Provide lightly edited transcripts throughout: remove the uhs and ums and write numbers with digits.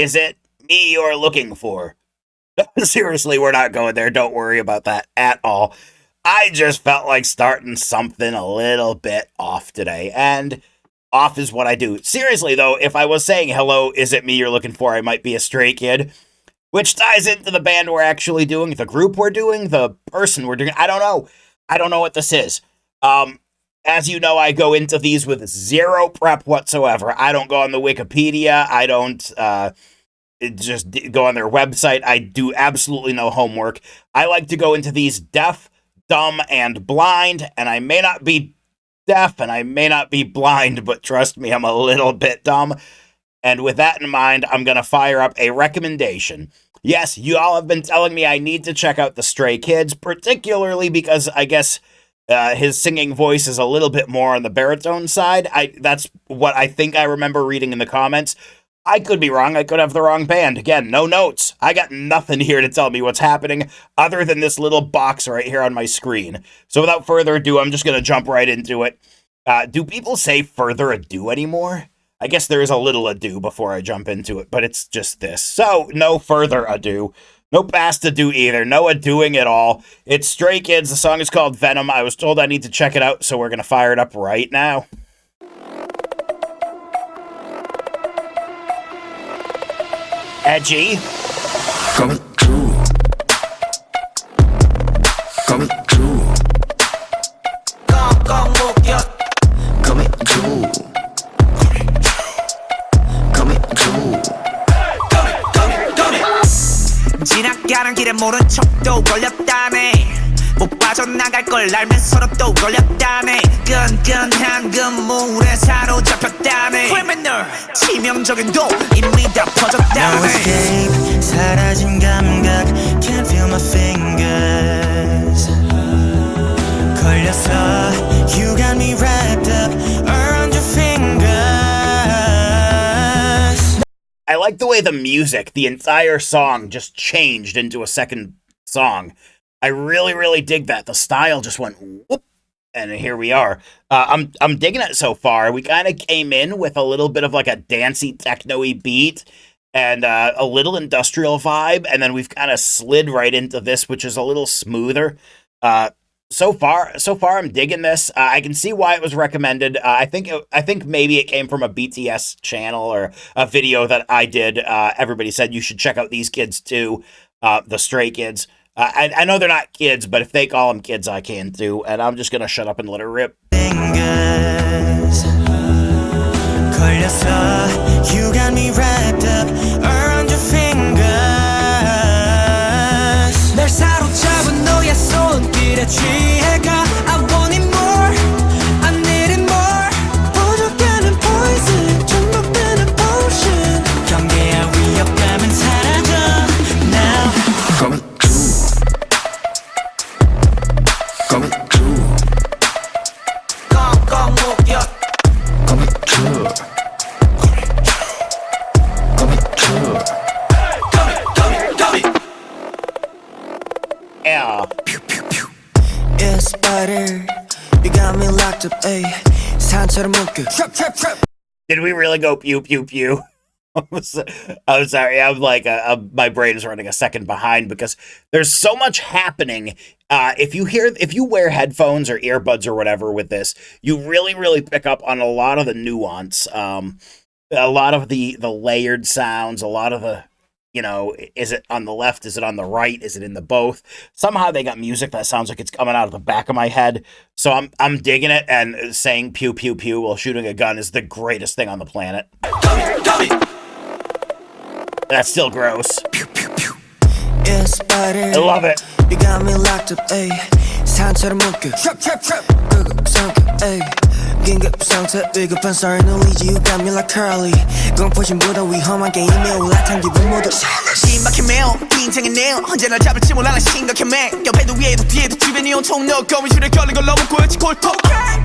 is it me you're looking for? Seriously, we're not going there. Don't worry about that at all. I just felt like starting something a little bit off today, and off is what I do. Seriously, though, if I was saying, hello, is it me you're looking for, I might be a stray kid, which ties into the band we're actually doing, the group we're doing, the person we're doing. I don't know. I don't know what this is. As you know, I go into these with zero prep whatsoever. I don't go on the Wikipedia. I don't just go on their website. I do absolutely no homework. I like to go into these deaf, dumb, and blind, and I may not be deaf and I may not be blind, but trust me, I'm a little bit dumb. And with that in mind, I'm going to fire up a recommendation. Yes, you all have been telling me I need to check out the Stray Kids, particularly because I guess his singing voice is a little bit more on the baritone side. That's what I think I remember reading in the comments. I could be wrong. I could have the wrong band. Again, no notes. I got nothing here to tell me what's happening other than this little box right here on my screen. So without further ado, I'm just going to jump right into it. Do people say further ado anymore? I guess there is a little ado before I jump into it, but it's just this. So, no further ado. No past ado either. No adoing at all. It's Stray Kids. The song is called Venom. I was told I need to check it out, so we're going to fire it up right now. Edgy. Coming true. Coming true. Coming true. Coming true. 지나가는 길에 모른 척도 걸렸다네 못 빠져나갈 걸 알면서도 또 걸렸다네 끈끈한 그물에 사로잡혔다네 criminal 치명적인 도 이미 다 퍼졌다네 No escape 사라진 감각 Can't feel my fingers 걸렸어 You got me wrapped up around your fingers I like the way the music, the entire song just changed into a second song. I really, really dig that. The style just went whoop, and here we are. I'm digging it so far. We kind of came in with a little bit of like a dancey, techno-y beat and a little industrial vibe, and then we've kind of slid right into this, which is a little smoother. So far, I'm digging this. I can see why it was recommended. I think maybe it came from a BTS channel or a video that I did. Everybody said you should check out these kids too, the Stray Kids. I know they're not kids, but if they call them kids, I can too. And I'm just gonna shut up and let her rip. Fingers 걸렸어 You got me wrapped up around your fingers 날 사로잡은 너의 손길에 취해가 I want it more I need it more 부족하는 poison 중독되는 potion 경계와 위협감은 사라져 Now Coming true. Coming true. 꽁꽁 묶여 Coming true. Coming true. Yeah. It's butter You got me locked up ayy 산처럼 묶여 Trap trap trap Did we really go pew pew pew? I'm sorry. I'm like, my brain is running a second behind because there's so much happening. If you wear headphones or earbuds or whatever with this, you really, really pick up on a lot of the nuance, a lot of the layered sounds, a lot of the, is it on the left? Is it on the right? Is it in the both? Somehow they got music that sounds like it's coming out of the back of my head. So I'm digging it, and saying pew pew pew while shooting a gun is the greatest thing on the planet. That's still gross. It's butter I love it. You got me locked up ayy 산처럼 묶여 Trap trap trap 끄고 성격 ayy 긴급 상태 위급한 썰 놀리지 You got me like curly 공포심보다 위험한 게임에 올라탄 기분 모두 심박해 매우 인생의 내용 언제나 잡을지 몰라 난 심각해 매 옆에도 위에도 뒤에도 주변이 온통 너 거미줄에 걸린 걸 너무 꼬였지 골통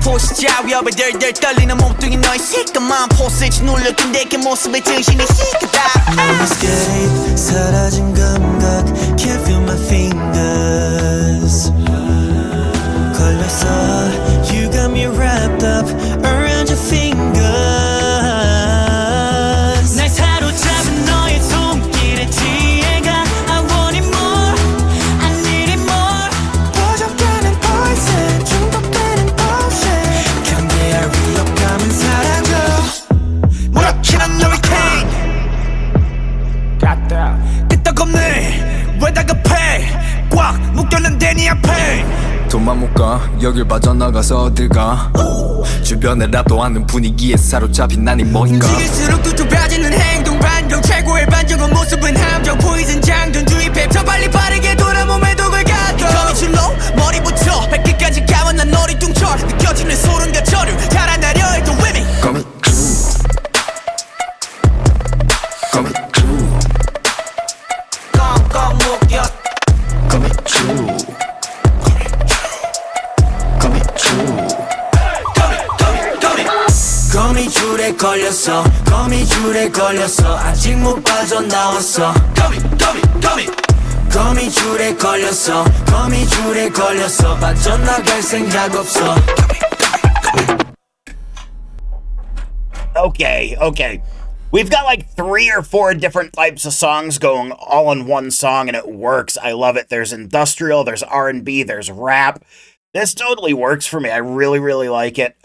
포시자 위협에 덜덜 떨리는 몸뚱이 너의 시커먼 포스지 눌렸던 내게 모습에 정신이 시끄다 No escape 사라진 감각 Can't feel my fingers 걸렸어 You got me wrapped up around your fingers 날 사로잡은 너의 손 없는데 네 앞에 돈만 못 가 여길 빠져나가서 어딜 가 주변에 랍도 않는 분위기에 사로잡힌 난이 뭔가 움직일수록 또 좁아지는 행동 반경 최고의 반전은 모습은 함정 포이즌 장전 주입해 더 빨리 빠르게 돌아 몸에 독을 가둬 거미줄로 머리부터 발끝까지 감은 난 어리둥절 느껴지는 소름과 저류 달아나려 해도 위미 Coming true Coming true 꽁꽁 묶여 Coming true Coming true 거미줄에 걸렸어 거미줄에 걸렸어 아직 못 빠져나왔어 거미줄에 걸렸어 거미줄에 걸렸어 빠져나갈 생각 없어 Okay. We've got like 3 or 4 different types of songs going all in one song, and it works. I love it. There's industrial, there's R&B, there's rap. This totally works for me. I really, really like it.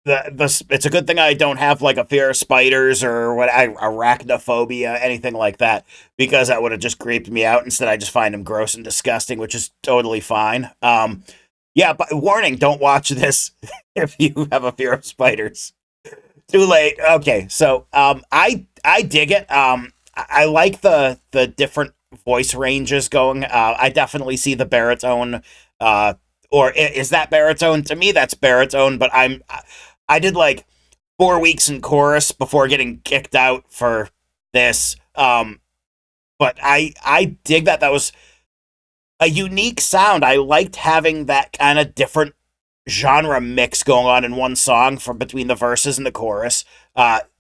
It's a good thing I don't have like a fear of spiders or arachnophobia, anything like that, because that would have just creeped me out. Instead, I just find them gross and disgusting, which is totally fine. Yeah, but warning, don't watch this if you have a fear of spiders. Too late. Okay, so I dig it. I like the different voice ranges going. I definitely see the baritone. Or is that baritone? To me, that's baritone. But I did like 4 weeks in chorus before getting kicked out for this. But I dig that. That was a unique sound. I liked having that kind of different genre mix going on in one song from between the verses and the chorus.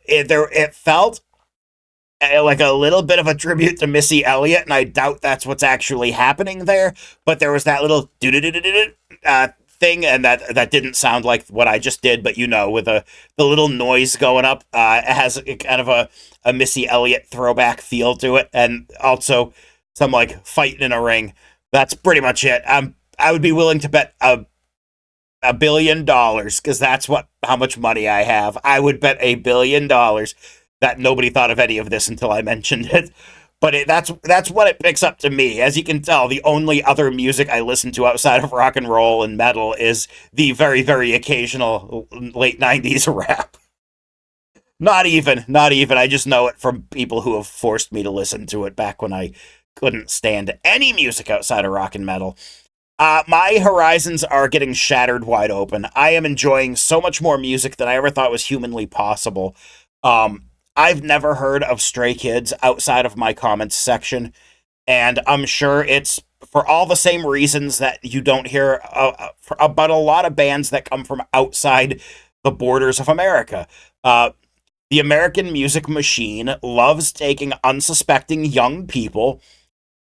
It felt like a little bit of a tribute to Missy Elliott, and I doubt that's what's actually happening there. But there was that little thing, and that didn't sound like what I just did, but with the little noise going up. It has kind of a Missy Elliott throwback feel to it, and also some like fighting in a ring. That's pretty much it. I would be willing to bet $1 billion, because that's how much money I have. I would bet $1 billion that nobody thought of any of this until I mentioned it. But that's what it picks up to me. As you can tell, the only other music I listen to outside of rock and roll and metal is the very, very occasional late 90s rap. Not even. I just know it from people who have forced me to listen to it back when I couldn't stand any music outside of rock and metal. My horizons are getting shattered wide open. I am enjoying so much more music than I ever thought was humanly possible. I've never heard of Stray Kids outside of my comments section, and I'm sure it's for all the same reasons that you don't hear about a lot of bands that come from outside the borders of America. The American music machine loves taking unsuspecting young people,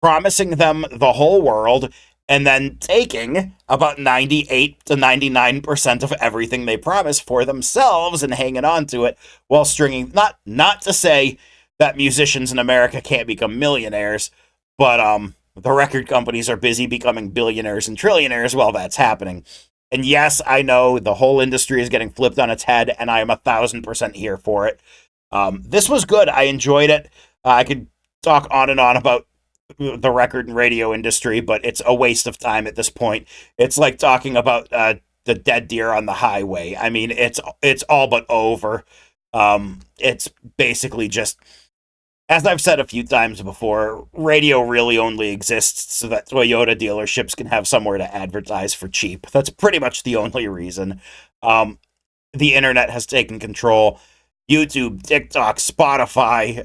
promising them the whole world, and then taking about 98 to 99% of everything they promise for themselves and hanging on to it while stringing, not to say that musicians in America can't become millionaires, but the record companies are busy becoming billionaires and trillionaires while that's happening. And yes, I know the whole industry is getting flipped on its head, and I am 1,000% here for it. This was good. I enjoyed it. I could talk on and on about the record and radio industry, but it's a waste of time at this point. It's like talking about the dead deer on the highway. I mean, it's all but over. It's basically just, as I've said a few times before, radio really only exists so that Toyota dealerships can have somewhere to advertise for cheap. That's pretty much the only reason. The internet has taken control. YouTube, TikTok, Spotify,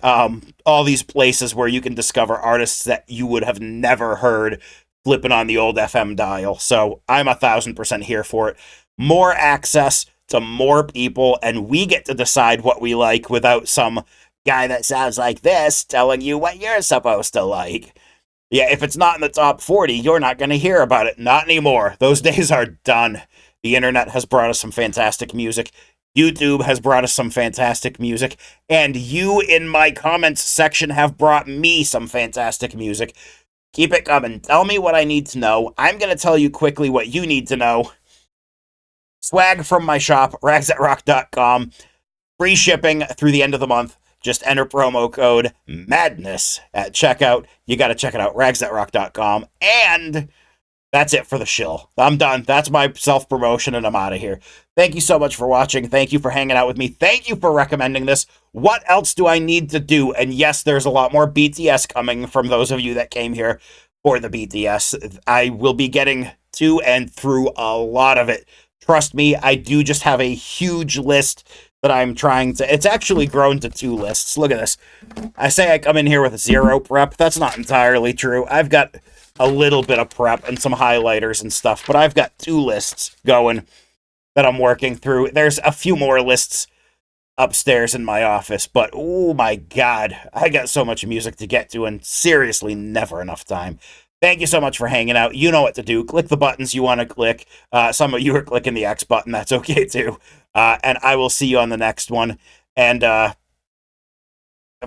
all these places where you can discover artists that you would have never heard flipping on the old FM dial. So I'm 1,000% here for it. More access to more people, and we get to decide what we like without some guy that sounds like this telling you what you're supposed to like. Yeah, if it's not in the top 40, you're not going to hear about it. Not anymore. Those days are done. The internet has brought us some fantastic music. YouTube has brought us some fantastic music, and you in my comments section have brought me some fantastic music. Keep it coming. Tell me what I need to know. I'm going to tell you quickly what you need to know. Swag from my shop, ragsthatrock.com. Free shipping through the end of the month. Just enter promo code MADNESS at checkout. You got to check it out, ragsthatrock.com. And That's it for the shill. I'm done. That's my self-promotion, and I'm out of here. Thank you so much for watching. Thank you for hanging out with me. Thank you for recommending this. What else do I need to do? And yes, there's a lot more BTS coming from those of you that came here for the BTS. I will be getting to and through a lot of it. Trust me, I do just have a huge list that I'm trying to... It's actually grown to 2 lists. Look at this. I say I come in here with 0 prep. That's not entirely true. I've got a little bit of prep and some highlighters and stuff, but I've got 2 lists going that I'm working through. There's a few more lists upstairs in my office, but oh my god, I got so much music to get to, and seriously, never enough time. Thank you so much for hanging out. You know what to do. Click the buttons you want to click. Some of you are clicking the X button. That's okay too. And I will see you on the next one. And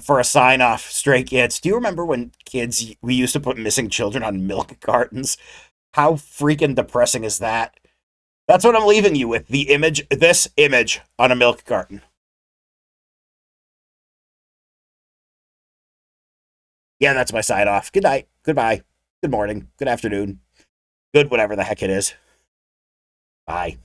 for a sign-off, Stray Kids, do you remember when we used to put missing children on milk cartons? How freaking depressing is that? That's what I'm leaving you with. This image on a milk carton. Yeah, that's my sign-off. Good night. Goodbye. Good morning. Good afternoon. Good whatever the heck it is. Bye.